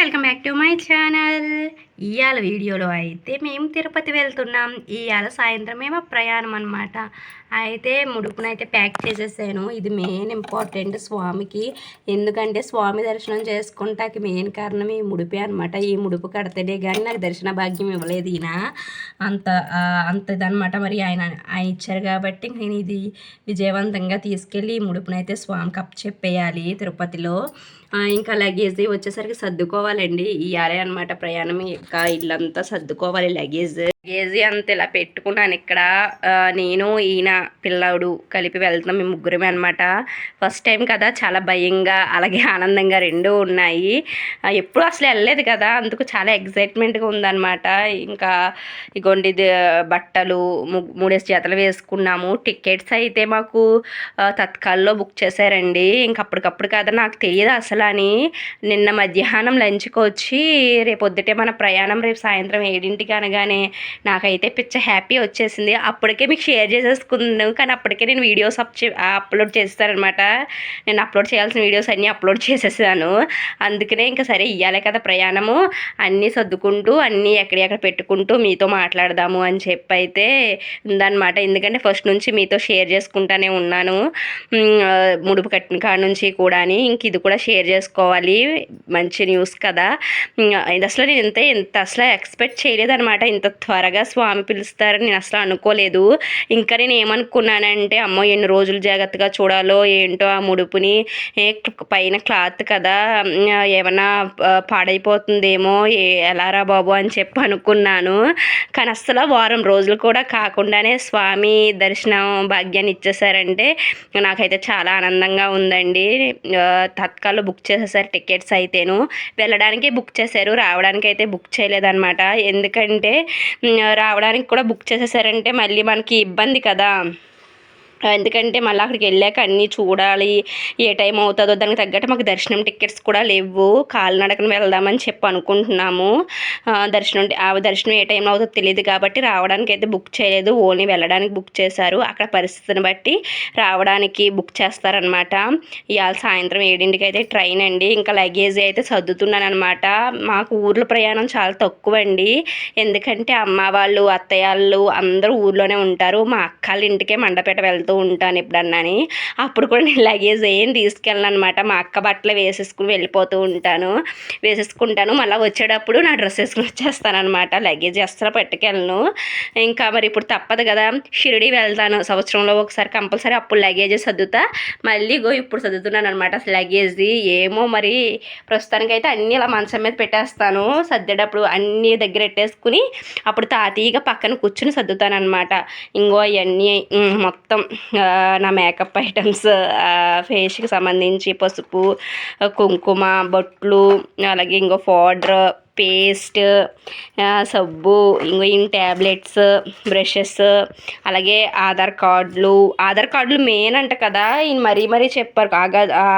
Welcome back to my channel. ఇవాళ వీడియోలో అయితే మేము తిరుపతి వెళ్తున్నాం. ఇవాళ సాయంత్రం మేము ప్రయాణం అనమాట. అయితే ముడుపునైతే ప్యాక్ చేసేసాను. ఇది మెయిన్ ఇంపార్టెంట్ స్వామికి, ఎందుకంటే స్వామి దర్శనం చేసుకుంటాకి మెయిన్ కారణం ఈ ముడిపే అనమాట. ఈ ముడుపు కడితేనే కానీ నాకు దర్శన భాగ్యం ఇవ్వలేదు ఈయన, అంతదనమాట. మరి ఆయన ఇచ్చారు కాబట్టి నేను ఇది విజయవంతంగా తీసుకెళ్ళి ఈ ముడుపునైతే స్వామికి అప్పచెప్పేయాలి తిరుపతిలో. ఇంకా లగేజ్ వచ్చేసరికి సర్దుకోవాలండి. ఇవాళే అనమాట ప్రయాణం. ఇంకా ఇల్లంతా సర్దుకోవాలి. లగేజ్ అంతా ఇలా పెట్టుకున్నాను ఇక్కడ. నేను ఈయన పిల్లడు కలిపి వెళ్తున్నాం, మేము ముగ్గురమే అనమాట. ఫస్ట్ టైం కదా, చాలా భయంగా అలాగే ఆనందంగా రెండూ ఉన్నాయి. ఎప్పుడు అసలు వెళ్ళలేదు కదా, అందుకు చాలా ఎగ్జైట్మెంట్గా ఉందన్నమాట. ఇంకా ఇగోండి బట్టలు 3 జతలు వేసుకున్నాము. టికెట్స్ అయితే మాకు తత్కాల్లో బుక్ చేశారండి. ఇంక అప్పటికప్పుడు కదా, నాకు తెలియదు అసలు అని. నిన్న మధ్యాహ్నం లంచ్కి వచ్చి రేపు పొద్దుటే మన ప్రయాణం రేపు సాయంత్రం 7ంటికి అనగానే నాకైతే పిచ్చ హ్యాపీ వచ్చేసింది. అప్పటికే మీకు షేర్ చేసేసుకున్నాను, కానీ అప్పటికే నేను వీడియోస్ అప్లోడ్ చేస్తానమాట. నేను అప్లోడ్ చేయాల్సిన వీడియోస్ అన్నీ అప్లోడ్ చేసేసాను. అందుకనే ఇంకా సరే ఇవ్వాలి కదా ప్రయాణము, అన్నీ సర్దుకుంటూ అన్నీ ఎక్కడెక్కడ పెట్టుకుంటూ మీతో మాట్లాడదాము అని చెప్పి అయితే ఉందన్నమాట. ఎందుకంటే ఫస్ట్ నుంచి మీతో షేర్ చేసుకుంటానే ఉన్నాను, ముడుపు కట్టిన కాడ నుంచి కూడా. ఇంక ఇది కూడా షేర్ చేసుకోవాలి, మంచి న్యూస్ కదా. ఇది అసలు నేను ఇంత అసలు ఎక్స్పెక్ట్ చేయలేదన్నమాట. ఇంత త్వరగా స్వామి పిలుస్తారని నేను అసలు అనుకోలేదు. ఇంకా నేను ఏమనుకున్నానంటే, అమ్మో ఎన్ని రోజులు జాగ్రత్తగా చూడాలో ఏంటో ఆ ముడుపుని. పైన క్లాత్ కదా, ఏమన్నా పాడైపోతుందేమో, ఎలారా బాబు అని చెప్పి అనుకున్నాను. కానీ అసలు వారం రోజులు కూడా కాకుండానే స్వామి దర్శనం భాగ్యాన్ని ఇచ్చేసారంటే నాకైతే చాలా ఆనందంగా ఉందండి. తత్కాల్లో బుక్ చేసేసారు టికెట్స్ అయితేను. వెళ్ళడానికి బుక్ చేశారు, రావడానికి అయితే బుక్ చేయలేదన్నమాట. ఎందుకంటే రావడానికి కూడా బుక్ చేసేసారంటే మళ్ళీ మనకి ఇబ్బంది కదా. ఎందుకంటే మళ్ళీ అక్కడికి వెళ్ళాక అన్నీ చూడాలి, ఏ టైం అవుతుందో దానికి తగ్గట్టు మాకు దర్శనం టికెట్స్ కూడా లేవు. కాలినడకన వెళ్దామని చెప్పి అనుకుంటున్నాము. దర్శనం ఏ టైంలో అవుతుందో తెలియదు కాబట్టి రావడానికి అయితే బుక్ చేయలేదు, ఓన్లీ వెళ్ళడానికి బుక్ చేశారు. అక్కడ పరిస్థితిని బట్టి రావడానికి బుక్ చేస్తారనమాట. ఇవాళ సాయంత్రం 7ంటికి అయితే ట్రైన్ అండి. ఇంకా లగేజ్ అయితే సర్దుతున్నాను అనమాట. మాకు ఊర్లో ప్రయాణం చాలా తక్కువ అండి, ఎందుకంటే అమ్మ వాళ్ళు అత్తయ్య వాళ్ళు అందరూ ఊర్లోనే ఉంటారు. మా అక్కళ్ళ ఇంటికే మండపేట వెళ్తారు ఉంటాను ఎప్పుడన్నాని. అప్పుడు కూడా నేను లగేజ్ ఏం తీసుకెళ్ళను అనమాట. మా అక్క బట్టలు వెళ్ళిపోతూ ఉంటాను, వేసేసుకుంటాను. మళ్ళీ వచ్చేటప్పుడు నా డ్రెస్ వేసుకుని వచ్చేస్తాను అనమాట. లగేజ్ అస్సలు పట్టుకెళ్ళను. ఇంకా మరి ఇప్పుడు తప్పదు కదా, షిరిడి వెళ్తాను సంవత్సరంలో ఒకసారి కంపల్సరీ, అప్పుడు లగేజ్ సర్దుతా. మళ్ళీ ఇప్పుడు సర్దుతున్నాను అనమాట. అసలు లగేజ్ ఏమో మరి ప్రస్తుతానికైతే అన్నీ ఇలా మంచం మీద పెట్టేస్తాను. సర్దేటప్పుడు అన్నీ దగ్గర పెట్టేసుకుని అప్పుడు తాతీగా పక్కన కూర్చుని సర్దుతాను అనమాట. ఇంకో అవన్నీ మొత్తం నా మేకప్ ఐటమ్స్, ఫేస్కి సంబంధించి పసుపు, కుంకుమ, బొట్లు, అలాగే ఇంకో పౌడర్, పేస్ట్, సబ్బు, ఇంకో ట్యాబ్లెట్స్, బ్రషెస్, అలాగే ఆధార్ కార్డులు మెయిన్ అంట కదా. ఈయన మరీ చెప్పారు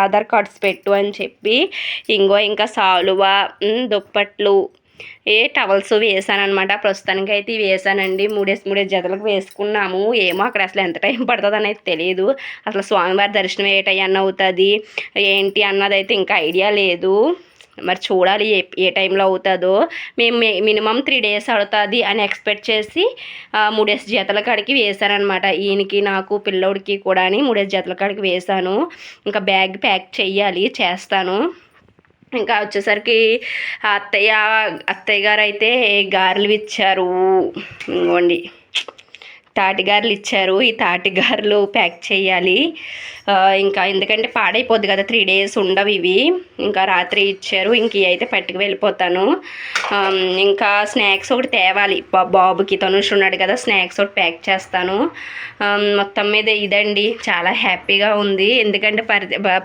ఆధార్ కార్డ్స్ పెట్టు అని చెప్పి. ఇంకా సాలువా, దుప్పట్లు, టవల్స్ వేసాను అనమాట. ప్రస్తుతానికి అయితే ఇవి వేసానండి. 3 జతలకు వేసుకున్నాము. ఏమో అక్కడ అసలు ఎంత టైం పడుతుంది అనేది తెలియదు. అసలు స్వామివారి దర్శనం ఏ టైం అవుతుంది ఏంటి అన్నది అయితే ఇంకా ఐడియా లేదు. మరి చూడాలి ఏ టైంలో అవుతుందో. మేము మినిమం 3 days అవుతుంది అని ఎక్స్పెక్ట్ చేసి 3 జతల కాడికి వేసానమాట. ఈయనకి నాకు పిల్లోడికి కూడా 3 జతల కాడికి వేసాను. ఇంకా బ్యాగ్ ప్యాక్ చేస్తాను. ఇంకా వచ్చేసరికి అత్తయ్య గారు అయితే గారెలు ఇచ్చారు. ఇవ్వండి తాటిగారులు ఇచ్చారు. ఈ తాటిగారులు ప్యాక్ చేయాలి. ఇంకా ఎందుకంటే పాడైపోద్ది కదా, 3 days ఉండవు ఇవి. ఇంకా రాత్రి ఇచ్చారు. ఇంక అయితే పట్టుకు వెళ్ళిపోతాను. ఇంకా స్నాక్స్ ఒకటి తేవాలి బాబుకి, తనుష్ ఉన్నాడు కదా, స్నాక్స్ ఒకటి ప్యాక్ చేస్తాను. మొత్తం మీద ఇదండి, చాలా హ్యాపీగా ఉంది. ఎందుకంటే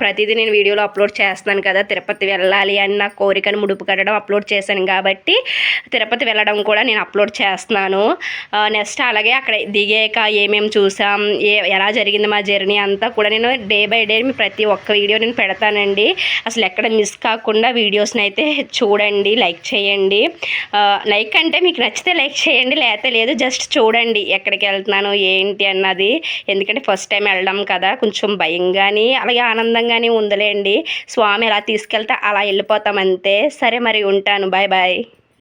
ప్రతిదీ నేను వీడియోలో అప్లోడ్ చేస్తాను కదా. తిరుపతి వెళ్ళాలి అని నా కోరికను ముడుపు కట్టడం అప్లోడ్ చేశాను కాబట్టి తిరుపతి వెళ్ళడం కూడా నేను అప్లోడ్ చేస్తున్నాను. నెక్స్ట్ అలాగే అక్కడ దిగాక ఏమేమి చూసాం, ఎలా జరిగింది మా జర్నీ అంతా కూడా నేను డే బై డే ప్రతి ఒక్క వీడియో నేను పెడతానండి. అసలు ఎక్కడ మిస్ కాకుండా వీడియోస్ని అయితే చూడండి, లైక్ చేయండి. లైక్ అంటే మీకు నచ్చితే లైక్ చేయండి, లేకపోతే లేదు, జస్ట్ చూడండి ఎక్కడికి వెళ్తున్నాను ఏంటి అన్నది. ఎందుకంటే ఫస్ట్ టైం వెళ్ళడం కదా, కొంచెం భయంగాని అలాగే ఆనందంగానే ఉందిలేండి. స్వామి ఎలా తీసుకెళ్తే అలా వెళ్ళిపోతాం అంతే. సరే మరి ఉంటాను, బాయ్ బాయ్.